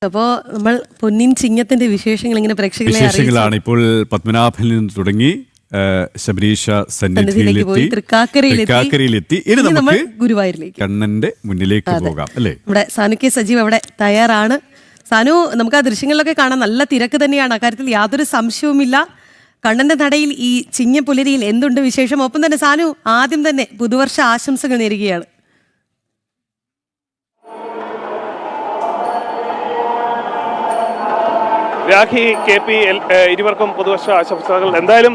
അപ്പോൾ നമ്മൾ പൊന്നിൻ ചിങ്ങത്തിന്റെ വിശേഷങ്ങൾ ഇങ്ങനെ പ്രേക്ഷകരെ വിശേഷങ്ങളാണ് ഇപ്പോൾ പത്മനാഭനിൽ നിന്ന് തുടങ്ങി ശബരീഷ സന്നിധിയിലെത്തി തൃക്കാക്കരയിലെത്തി. ഇനി നമുക്ക് ഗുരുവായൂരിലേക്ക് കണ്ണന്റെ മുന്നിലേക്ക് പോകാം അല്ലേ? നമ്മുടെ സാനു കെ സജീവ് അവിടെ തയ്യാറാണ്. സാനു, നമുക്ക് ആ ദൃശ്യങ്ങളിലൊക്കെ കാണാൻ നല്ല തിരക്ക് തന്നെയാണ്, അക്കാര്യത്തിൽ യാതൊരു സംശയവുമില്ല. കണ്ണന്റെ നടയിൽ ഈ ചിങ്ങപ്പുലരിയിൽ എന്തുണ്ട് വിശേഷം? ഒപ്പം തന്നെ സാനു, ആദ്യം തന്നെ പുതുവർഷ ആശംസകൾ നേരുകയാണ്. രാഖി, KP ഇരുവർക്കും പുതുവർഷ ആശംസകൾ. എന്തായാലും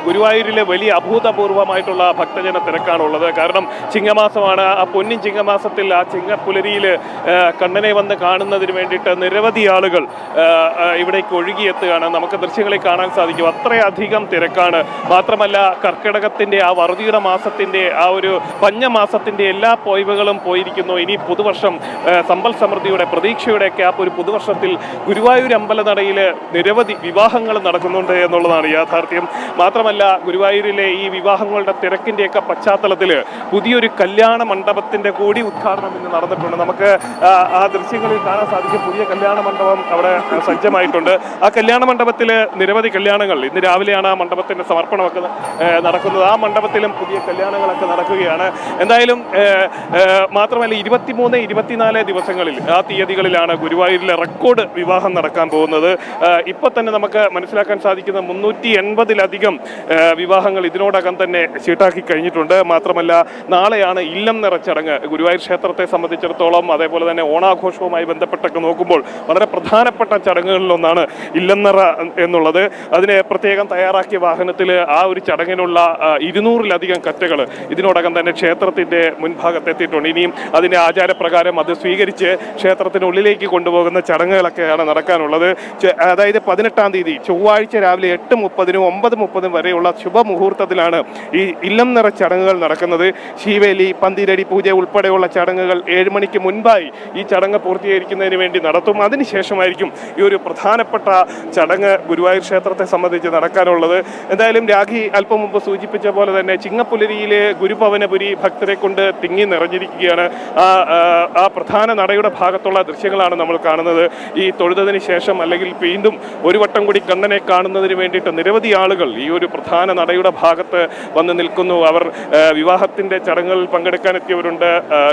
ഗുരുവായൂരിലെ വലിയ അഭൂതപൂർവമായിട്ടുള്ള ഭക്തജന തിരക്കാണുള്ളത്. കാരണം ചിങ്ങമാസമാണ്. ആ പൊന്നിൻ ചിങ്ങമാസത്തിൽ ആ ചിങ്ങപ്പുലരിയിൽ കണ്ണനെ വന്ന് കാണുന്നതിന് വേണ്ടിയിട്ട് നിരവധി ആളുകൾ ഇവിടേക്ക് ഒഴുകിയെത്തുകയാണ്. നമുക്ക് ദൃശ്യങ്ങളിൽ കാണാൻ സാധിക്കും, അത്രയധികം തിരക്കാണ്. മാത്രമല്ല, കർക്കിടകത്തിൻ്റെ ആ വറുതിയുടെ മാസത്തിൻ്റെ ആ ഒരു പഞ്ഞമാസത്തിൻ്റെ എല്ലാ പോയ്വുകളും പോയിരിക്കുന്നു. ഇനി പുതുവർഷം സമ്പൽ സമൃദ്ധിയുടെ പ്രതീക്ഷയുടെയൊക്കെ ആ ഒരു പുതുവർഷത്തിൽ ഗുരുവായൂർ അമ്പലനടയിൽ നിരവധി വിവാഹങ്ങൾ നടക്കുന്നുണ്ട് എന്നുള്ളതാണ് യാഥാർത്ഥ്യം. മാത്രമല്ല, ഗുരുവായൂരിലെ ഈ വിവാഹങ്ങളുടെ തിരക്കിൻ്റെയൊക്കെ പശ്ചാത്തലത്തിൽ പുതിയൊരു കല്യാണ മണ്ഡപത്തിൻ്റെ കൂടി ഉദ്ഘാടനം ഇന്ന് നടന്നിട്ടുണ്ട്. നമുക്ക് ആ ദൃശ്യങ്ങളിൽ കാണാൻ സാധിക്കും, പുതിയ കല്യാണ മണ്ഡപം അവിടെ സജ്ജമായിട്ടുണ്ട്. ആ കല്യാണ മണ്ഡപത്തിൽ നിരവധി കല്യാണങ്ങൾ ഇന്ന് രാവിലെയാണ് ആ മണ്ഡപത്തിൻ്റെ സമർപ്പണമൊക്കെ നടക്കുന്നത്. ആ മണ്ഡപത്തിലും പുതിയ കല്യാണങ്ങളൊക്കെ നടക്കുകയാണ്. എന്തായാലും മാത്രമല്ല, 23, 24 ദിവസങ്ങളിൽ ആ തീയതികളിലാണ് ഗുരുവായൂരിലെ റെക്കോർഡ് വിവാഹം നടക്കാൻ പോകുന്നത്. ഇപ്പോൾ തന്നെ നമുക്ക് മനസ്സിലാക്കാൻ സാധിക്കുന്ന 380-ലധികം വിവാഹങ്ങൾ ഇതിനോടകം തന്നെ ഷീട്ടാക്കി കഴിഞ്ഞിട്ടുണ്ട്. മാത്രമല്ല, നാളെയാണ് ഇല്ലം നിറ ചടങ്ങ്. ഗുരുവായൂർ ക്ഷേത്രത്തെ സംബന്ധിച്ചിടത്തോളം, അതേപോലെ തന്നെ ഓണാഘോഷവുമായി ബന്ധപ്പെട്ടൊക്കെ നോക്കുമ്പോൾ വളരെ പ്രധാനപ്പെട്ട ചടങ്ങുകളിലൊന്നാണ് ഇല്ലം നിറ എന്നുള്ളത്. അതിന് പ്രത്യേകം തയ്യാറാക്കിയ വാഹനത്തിൽ ആ ഒരു ചടങ്ങിനുള്ള 200-ലധികം കറ്റകൾ ഇതിനോടകം തന്നെ ക്ഷേത്രത്തിൻ്റെ മുൻഭാഗത്തെത്തിയിട്ടുണ്ട്. ഇനിയും അതിൻ്റെ ആചാരപ്രകാരം അത് സ്വീകരിച്ച് ക്ഷേത്രത്തിനുള്ളിലേക്ക് കൊണ്ടുപോകുന്ന ചടങ്ങുകളൊക്കെയാണ് നടക്കാനുള്ളത്. അതായത് 18-ാം തീയതി ചൊവ്വാഴ്ച രാവിലെ 8:30-നും 9:30 വരെയുള്ള ശുഭമുഹൂർത്തത്തിലാണ് ഈ ഇല്ലം നിറ ചടങ്ങുകൾ നടക്കുന്നത്. ശീവേലി, പന്തിരടി പൂജ ഉൾപ്പെടെയുള്ള ചടങ്ങുകൾ 7 മണിക്ക് മുൻപായി ഈ ചടങ്ങ് പൂർത്തീകരിക്കുന്നതിന് വേണ്ടി നടത്തും. അതിനുശേഷമായിരിക്കും ഈ ഒരു പ്രധാനപ്പെട്ട ചടങ്ങ് ഗുരുവായൂർ ക്ഷേത്രത്തെ സംബന്ധിച്ച് നടക്കാനുള്ളത്. എന്തായാലും രാഖി അല്പം മുമ്പ് സൂചിപ്പിച്ച പോലെ തന്നെ ചിങ്ങപ്പുലരിയിലെ ഗുരുഭവനപുരി ഭക്തരെ കൊണ്ട് തിങ്ങി നിറഞ്ഞിരിക്കുകയാണ്. ആ പ്രധാന നടയുടെ ഭാഗത്തുള്ള ദൃശ്യങ്ങളാണ് നമ്മൾ കാണുന്നത്. ഈ തൊഴുതതിന് ശേഷം അല്ലെങ്കിൽ വീണ്ടും ഒരു വട്ടം കൂടി കണ്ണനെ കാണുന്നതിന് വേണ്ടിയിട്ട് നിരവധി ആളുകൾ ഈ ഒരു പ്രധാന നടയുടെ ഭാഗത്ത് വന്ന് നിൽക്കുന്നു. അവർ വിവാഹത്തിന്റെ ചടങ്ങുകളിൽ പങ്കെടുക്കാനെത്തിയവരുണ്ട്,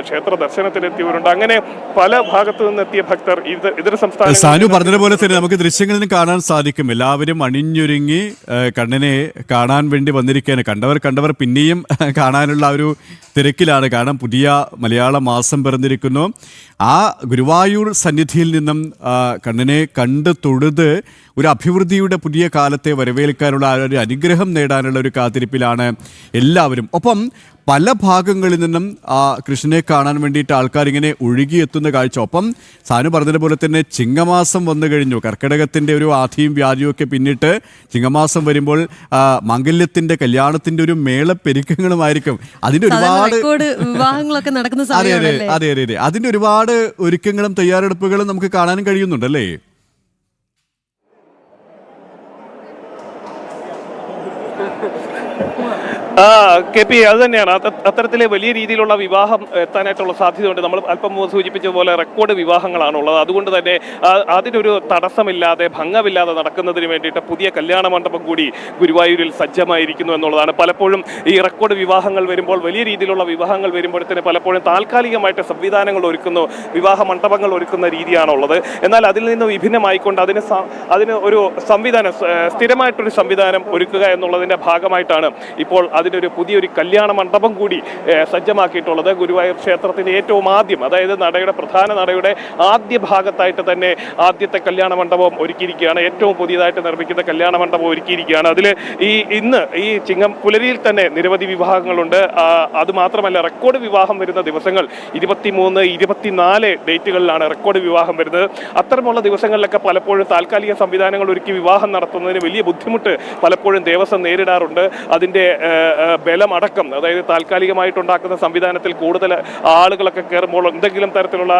ക്ഷേത്ര ദർശനത്തിനെത്തിയവരുണ്ട്. അങ്ങനെ പല ഭാഗത്തു നിന്നെത്തിയ ഭക്തർ ഇതര സംസ്ഥാന സാനു പറഞ്ഞതുപോലെ തന്നെ നമുക്ക് ദൃശ്യങ്ങളിൽ കാണാൻ സാധിക്കും. എല്ലാവരും അണിഞ്ഞൊരുങ്ങി കണ്ണനെ കാണാൻ വേണ്ടി വന്നിരിക്കുകയാണ്. കണ്ടവർ പിന്നെയും കാണാനുള്ള ഒരു തിരക്കിലാണ്. കാരണം പുതിയ മലയാള മാസം പിറന്നിരിക്കുന്നു. ആ ഗുരുവായൂർ സന്നിധിയിൽ നിന്നും കണ്ണനെ കണ്ട് തൊഴുത് ഒരു അഭിവൃദ്ധിയുടെ പുതിയ കാലത്തെ വരവേൽക്കാനുള്ള ഒരു അനുഗ്രഹം നേടാനുള്ള ഒരു കാത്തിരിപ്പിലാണ് എല്ലാവരും. ഒപ്പം പല ഭാഗങ്ങളിൽ നിന്നും ആ കൃഷ്ണനെ കാണാൻ വേണ്ടിയിട്ട് ആൾക്കാർ ഇങ്ങനെ ഒഴുകിയെത്തുന്ന കാഴ്ച. ഒപ്പം സാനു പറഞ്ഞതുപോലെ തന്നെ ചിങ്ങമാസം വന്നു കഴിഞ്ഞു. കർക്കിടകത്തിൻ്റെ ഒരു ആധിയും വ്യാധിയും ഒക്കെ പിന്നിട്ട് ചിങ്ങമാസം വരുമ്പോൾ മംഗല്യത്തിൻ്റെ കല്യാണത്തിൻ്റെ ഒരു മേളപ്പെരുക്കങ്ങളുമായിരിക്കും. അതിൻ്റെ ഒരുപാട് വിവാഹങ്ങളൊക്കെ നടക്കുന്ന അതെ അതിൻ്റെ ഒരുപാട് ഒരുക്കങ്ങളും തയ്യാറെടുപ്പുകളും നമുക്ക് കാണാനും കഴിയുന്നുണ്ടല്ലേ? KP അത് തന്നെയാണ്. അത്തരത്തിലെ വലിയ രീതിയിലുള്ള വിവാഹം എത്താനായിട്ടുള്ള സാധ്യതയുണ്ട്. നമ്മൾ അല്പം സൂചിപ്പിച്ച പോലെ റെക്കോർഡ് വിവാഹങ്ങളാണുള്ളത്. അതുകൊണ്ട് തന്നെ അതിനൊരു തടസ്സമില്ലാതെ ഭംഗമില്ലാതെ നടക്കുന്നതിന് വേണ്ടിയിട്ട് പുതിയ കല്യാണ മണ്ഡപം കൂടി ഗുരുവായൂരിൽ സജ്ജമായിരിക്കുന്നു എന്നുള്ളതാണ്. പലപ്പോഴും ഈ റെക്കോർഡ് വിവാഹങ്ങൾ വരുമ്പോൾ, വലിയ രീതിയിലുള്ള വിവാഹങ്ങൾ വരുമ്പോഴത്തേന് പലപ്പോഴും താൽക്കാലികമായിട്ട് സംവിധാനങ്ങൾ ഒരുക്കുന്നു, വിവാഹ മണ്ഡപങ്ങൾ ഒരുക്കുന്ന രീതിയാണുള്ളത്. എന്നാൽ അതിൽ നിന്ന് വിഭിന്നമായിക്കൊണ്ട് അതിന് ഒരു സംവിധാനം, സ്ഥിരമായിട്ടൊരു സംവിധാനം ഒരുക്കുക എന്നുള്ളതിൻ്റെ ഭാഗമായിട്ടാണ് ഇപ്പോൾ അതിനൊരു പുതിയൊരു കല്യാണ മണ്ഡപം കൂടി സജ്ജമാക്കിയിട്ടുള്ളത്. ഗുരുവായൂർ ക്ഷേത്രത്തിൻ്റെ ഏറ്റവും ആദ്യം, അതായത് പ്രധാന നടയുടെ ആദ്യ ഭാഗത്തായിട്ട് തന്നെ ആദ്യത്തെ കല്യാണ മണ്ഡപം ഒരുക്കിയിരിക്കുകയാണ്. ഏറ്റവും പുതിയതായിട്ട് നിർമ്മിക്കുന്ന കല്യാണ മണ്ഡപം ഒരുക്കിയിരിക്കുകയാണ്. അതിൽ ഇന്ന് ഈ ചിങ്ങപ്പുലരിയിൽ തന്നെ നിരവധി വിവാഹങ്ങളുണ്ട്. അതുമാത്രമല്ല, റെക്കോർഡ് വിവാഹം വരുന്ന ദിവസങ്ങൾ 23, 24 ഡേറ്റുകളിലാണ് റെക്കോർഡ് വിവാഹം വരുന്നത്. അത്തരമുള്ള ദിവസങ്ങളിലൊക്കെ പലപ്പോഴും താൽക്കാലിക സംവിധാനങ്ങൾ ഒരുക്കി വിവാഹം നടത്തുന്നതിന് വലിയ ബുദ്ധിമുട്ട് പലപ്പോഴും ദേവസ്വം നേരിടാറുണ്ട്. അതിൻ്റെ ബലമടക്കം, അതായത് താൽക്കാലികമായിട്ടുണ്ടാക്കുന്ന സംവിധാനത്തിൽ കൂടുതൽ ആളുകളൊക്കെ കയറുമ്പോൾ എന്തെങ്കിലും തരത്തിലുള്ള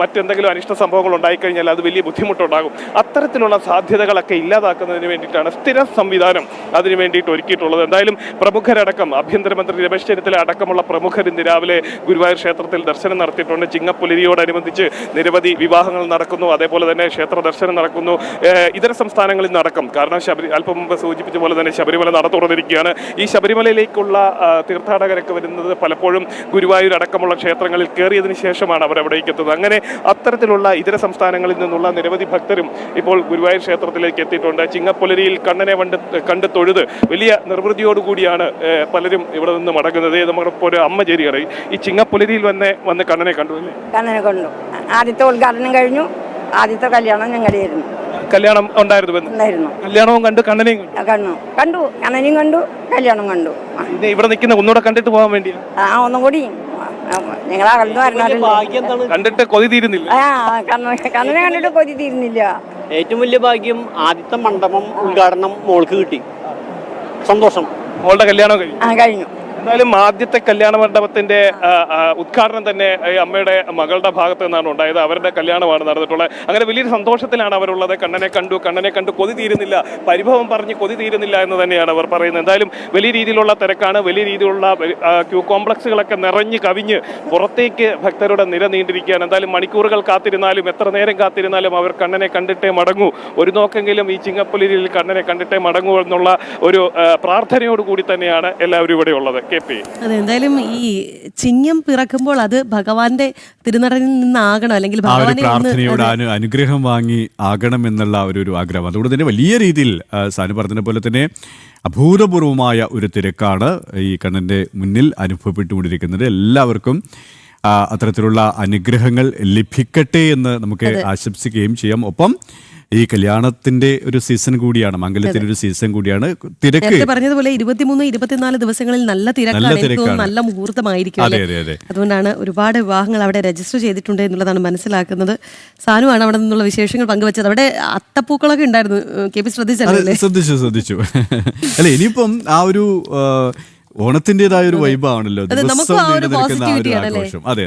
മറ്റെന്തെങ്കിലും അനിഷ്ട സംഭവങ്ങൾ ഉണ്ടായിക്കഴിഞ്ഞാൽ അത് വലിയ ബുദ്ധിമുട്ടുണ്ടാകും. അത്തരത്തിലുള്ള സാധ്യതകളൊക്കെ ഇല്ലാതാക്കുന്നതിന് വേണ്ടിയിട്ടാണ് സ്ഥിര സംവിധാനം അതിനു വേണ്ടിയിട്ട് ഒരുക്കിയിട്ടുള്ളത്. എന്തായാലും പ്രമുഖരടക്കം ആഭ്യന്തരമന്ത്രി രമേശ് ചെന്നിത്തല അടക്കമുള്ള പ്രമുഖർ ഇന്ന് രാവിലെ ഗുരുവായൂർ ക്ഷേത്രത്തിൽ ദർശനം നടത്തിയിട്ടുണ്ട്. ചിങ്ങപ്പുലരിയോടനുബന്ധിച്ച് നിരവധി വിവാഹങ്ങൾ നടക്കുന്നു, അതേപോലെ തന്നെ ക്ഷേത്ര ദർശനം നടക്കുന്നു. ഇതര സംസ്ഥാനങ്ങളിൽ നടക്കും. കാരണം അല്പം മുമ്പ് സൂചിപ്പിച്ച പോലെ തന്നെ ശബരിമല നട തുറന്നിരിക്കുകയാണ്. ഈ ശബരിമലയിലേക്കുള്ള തീർത്ഥാടകരൊക്കെ വരുന്നത് പലപ്പോഴും ഗുരുവായൂർ അടക്കമുള്ള ക്ഷേത്രങ്ങളിൽ കയറിയതിന് ശേഷമാണ് അവർ അവിടേക്ക് എത്തുന്നത്. അങ്ങനെ അത്തരത്തിലുള്ള ഇതര സംസ്ഥാനങ്ങളിൽ നിന്നുള്ള നിരവധി ഭക്തരും ഇപ്പോൾ ഗുരുവായൂർ ക്ഷേത്രത്തിലേക്ക് എത്തിയിട്ടുണ്ട്. ചിങ്ങപ്പുലരിയിൽ കണ്ണനെ കണ്ട് തൊഴുത് വലിയ നിർവൃതിയോടുകൂടിയാണ് പലരും ഇവിടെ നിന്ന് മടങ്ങുന്നത്. നമ്മളിപ്പോൾ ഒരു അമ്മ ചേരിയാണ് ഈ ചിങ്ങപ്പുലരിയിൽ വന്ന് കണ്ണനെ കണ്ടു അല്ലേ? കണ്ണനെ കണ്ടു. ആദ്യത്തെ ഉദ്ഘാടനം കഴിഞ്ഞു. ആദ്യത്തെ കല്യാണം ഞങ്ങളുടെയായിരുന്നു. കല്യാണം ഉണ്ടായിരുന്നു. കല്യാണവും കണ്ടു, കണ്ണനെയും കണ്ടു. കണ്ണനെയും കണ്ടു, കല്യാണം കണ്ടു. പിന്നെ ഇവിടെ നിൽക്കുന്ന ഒന്നുകൂടെ കണ്ടിട്ട് പോകാൻ വേണ്ടി ഒന്നും കൂടി ഞങ്ങൾ അകന്നു വരണല്ലോ. കണ്ടിട്ട് കൊതി തീരുന്നില്ല. കണ്ണനെ കണ്ടിട്ട് കൊതി തീരുന്നില്ല. ഏറ്റവും വലിയ ഭാഗ്യം ആദ്യത്തെ മണ്ഡപം ഉദ്ഘാടനം മോൾക്ക് കിട്ടി. സന്തോഷം. മോളുടെ കല്യാണം കഴിഞ്ഞു. എന്തായാലും ആദ്യത്തെ കല്യാണ മണ്ഡപത്തിന്റെ ഉദ്ഘാടനം തന്നെ അമ്മയുടെ മകളുടെ ഭാഗത്ത് നിന്നാണ് ഉണ്ടായത്. അവരുടെ കല്യാണമാണ് നടന്നിട്ടുള്ളത്. അങ്ങനെ വലിയൊരു സന്തോഷത്തിലാണ് അവരുള്ളത്. കണ്ണനെ കണ്ടു കൊതി തീരുന്നില്ല, പരിഭവം പറഞ്ഞ് കൊതി തീരുന്നില്ല എന്ന് തന്നെയാണ് അവർ പറയുന്നത്. എന്തായാലും വലിയ രീതിയിലുള്ള തിരക്കാണ്. വലിയ രീതിയിലുള്ള ക്യൂ കോംപ്ലക്സുകളൊക്കെ നിറഞ്ഞ് കവിഞ്ഞ് പുറത്തേക്ക് ഭക്തരുടെ നിര നീണ്ടിരിക്കുകയാണ്. എന്തായാലും മണിക്കൂറുകൾ കാത്തിരുന്നാലും എത്ര നേരം കാത്തിരുന്നാലും അവർ കണ്ണനെ കണ്ടിട്ടേ മടങ്ങൂ, ഒരു നോക്കെങ്കിലും ഈ ചിങ്ങപ്പുലരിയിൽ കണ്ണനെ കണ്ടിട്ടേ മടങ്ങൂ എന്നുള്ള ഒരു പ്രാർത്ഥനയോടുകൂടി തന്നെയാണ് എല്ലാവരും ഇവിടെ ഉള്ളത്. അതെ, എന്തായാലും ഈ ചിങ്ങം പിറക്കുമ്പോൾ അത് ഭഗവാന്റെ തിരുനടനിൽ നിന്നാകണം, അല്ലെങ്കിൽ പ്രാർത്ഥനയോട് അനുഗ്രഹം വാങ്ങി ആകണം എന്നുള്ള ഒരു ആഗ്രഹം. അതുകൊണ്ട് തന്നെ വലിയ രീതിയിൽ സാനു പറഞ്ഞ പോലെ തന്നെ അഭൂതപൂർവമായ ഒരു തിരക്കാണ് ഈ കണ്ണന്റെ മുന്നിൽ അനുഭവപ്പെട്ടുകൊണ്ടിരിക്കുന്നത്. എല്ലാവർക്കും അത്തരത്തിലുള്ള അനുഗ്രഹങ്ങൾ ലഭിക്കട്ടെ എന്ന് നമുക്ക് ആശംസിക്കുകയും ചെയ്യാം. ഒപ്പം ഈ കല്യാണത്തിന്റെ ഒരു സീസൺ കൂടിയാണ്, മംഗലത്തിന്റെ ഒരു സീസൺ കൂടിയാണ്. തിരക്ക് പറഞ്ഞതുപോലെ 23-24 ദിവസങ്ങളിൽ നല്ല തിരക്കാണ്, നല്ല മുഹൂർത്തമായിരിക്കും. അതുകൊണ്ടാണ് ഒരുപാട് വിവാഹങ്ങൾ അവിടെ രജിസ്റ്റർ ചെയ്തിട്ടുണ്ട് എന്നുള്ളതാണ് മനസ്സിലാക്കുന്നത്. സാനുവാണ് അവിടെ നിന്നുള്ള വിശേഷങ്ങൾ പങ്കുവച്ചത്. അവിടെ അത്തപ്പൂക്കളൊക്കെ ഉണ്ടായിരുന്നു. KP ശ്രദ്ധിച്ചു. അല്ല, ഇനിയിപ്പം ആ ഒരു ഓണത്തിന്റേതായ ഒരു വൈബാണല്ലോ, ദിവസം നീണ്ടു നിൽക്കുന്ന ആ ഒരു ആഘോഷം. അതെ.